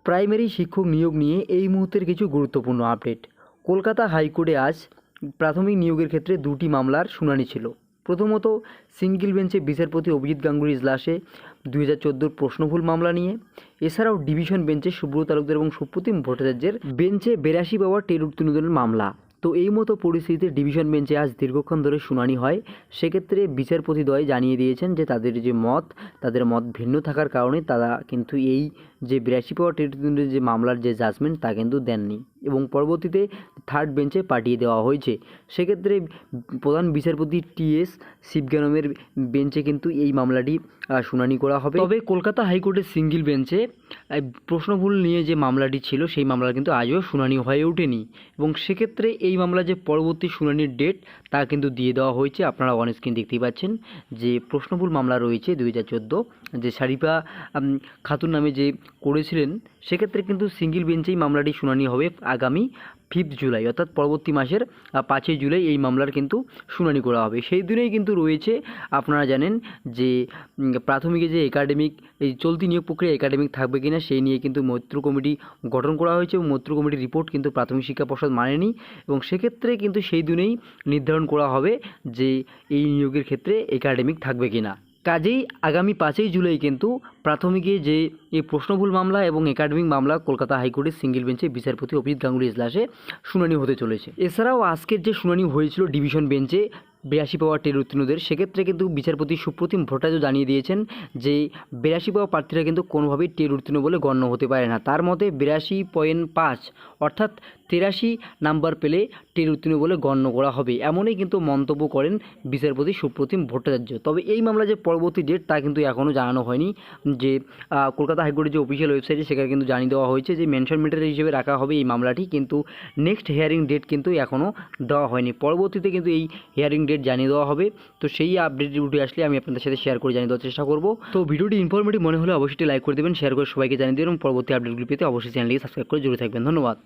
Primary শিক্ষক নিয়োগ নিয়ে এই মুহূর্তের কিছু গুরুত্বপূর্ণ আপডেট। কলকাতা হাইকোর্টে আজ প্রাথমিক নিয়োগের ক্ষেত্রে দুটি মামলার শুনানি ছিল। প্রথমত সিঙ্গেল বেঞ্চে বিচারপতি অভিজিৎ গাঙ্গুলি ইজলাসে 2014 প্রশ্নভুল মামলা নিয়ে, এছাড়াও ডিভিশন বেঞ্চে সুব্রত তালুকদার এবং সুপ্রতিম ভট্টাচার্যের বেঞ্চে 82 পাওয়া টেট উত্তীর্ণদের মামলা। তো এই মতো পরিস্থিতিতে ডিভিশন বেঞ্চে আজ দীর্ঘক্ষণ ধরে শুনানি হয়। সেক্ষেত্রে বিচারপতিদ্বয় জানিয়ে দিয়েছেন যে তাদের মত ভিন্ন থাকার কারণে তারা কিন্তু এই যে 82 পাওয়া টেট উত্তীর্ণদের যে মামলার যে জাজমেন্ট তা কিন্তু দেননি এবং পরবর্তীতে থার্ড বেঞ্চে পাঠিয়ে দেওয়া হয়েছে। সেক্ষেত্রে প্রধান বিচারপতি টি.এস. শিবজ্ঞানমের বেঞ্চে কিন্তু এই মামলাটি শুনানি করা হবে। তবে কলকাতা হাইকোর্টের সিঙ্গেল বেঞ্চে প্রশ্নভুল নিয়ে যে মামলাটি ছিল সেই মামলা কিন্তু আজও শুনানি হয়ে ওঠেনি এবং সেক্ষেত্রে এই মামলা যে পরবর্তী শুনানির ডেট তা কিন্তু দিয়ে দেওয়া হয়েছে। আপনারা অন স্ক্রিন দেখতেই পাচ্ছেন যে প্রশ্নভুল মামলা রয়েছে 2014 যে শারিফা খাতুন নামে যে করেছিলেন, সেক্ষেত্রে কিন্তু সিঙ্গেল বেঞ্চেই মামলাটি শুনানি হবে আগামী 5 জুলাই, অর্থাৎ পরবর্তী মাসের 5 জুলাই এই মামলার কিন্তু শুনানি করা হবে। সেই দিনেই কিন্তু রয়েছে, আপনারা জানেন যে প্রাথমিকে যে একাডেমিক এই চলতি নিয়োগ প্রক্রিয়া একাডেমিক থাকবে কিনা সেই নিয়ে কিন্তু মৈত্র কমিটি গঠন করা হয়েছে এবং মৈত্র কমিটির রিপোর্ট কিন্তু প্রাথমিক শিক্ষা পর্ষদ মানেনি এবং সেক্ষেত্রে কিন্তু সেই দিনেই নির্ধারণ করা হবে যে এই নিয়োগের ক্ষেত্রে একাডেমিক থাকবে কিনা। কাজেই আগামী 5 জুলাই কিন্তু প্রাথমিকে যে এই প্রশ্নভুল মামলা এবং একাডেমিক মামলা কলকাতা হাইকোর্টের সিঙ্গেল বেঞ্চে বিচারপতি অভিজিৎ গাঙ্গুলি ইজলাসে শুনানি হতে চলেছে। এছাড়াও আজকের যে শুনানি হয়েছিল ডিভিশন বেঞ্চে 82 পাওয়া টেট উত্তীর্ণদের, সেক্ষেত্রে কিন্তু বিচারপতি সুপ্রতিম ভট্টাচার্য জানিয়ে দিয়েছেন যে 82 পাওয়া প্রার্থীরা কিন্তু কোনোভাবেই টেট উত্তীর্ণ বলে গণ্য হতে পারে না। তার মতে 82.5 অর্থাৎ 83 নাম্বার পেলে টেট উত্তীর্ণ বলে গণ্য করা হবে, এমনই কিন্তু মন্তব্য করেন বিচারপতি সুপ্রতিম ভট্টাচার্য। তবে এই মামলা যে পরবর্তী ডেট তা কিন্তু এখনও জানানো হয়নি। যে কলকাতা হাইকোর্টের যে অফিসিয়াল ওয়েবসাইটে সেখানে কিন্তু জানিয়ে দেওয়া হয়েছে যে মেনশন ম্যাটার হিসেবে রাখা হবে এই মামলাটি, কিন্তু নেক্সট হিয়ারিং ডেট কিন্তু এখনও দেওয়া হয়নি। পরবর্তীতে কিন্তু এই হিয়ারিং ডেট জানিয়ে দেওয়া হবে। তো সেই আপডেট উঠে আসলে আমি আপনাদের সাথে শেয়ার করে জানিয়ে দেওয়ার চেষ্টা করব। তো ভিডিওটি ইনফরমেটিভ মনে হলে অবশ্যই লাইক করে দেবেন, শেয়ার করে সবাইকে জানিয়ে দেবেন এবং পরবর্তী আপডেটগুলি পেতে অবশ্যই চ্যানেলটিকে সাবস্ক্রাইব করে জুড়ে থাকবেন। ধন্যবাদ।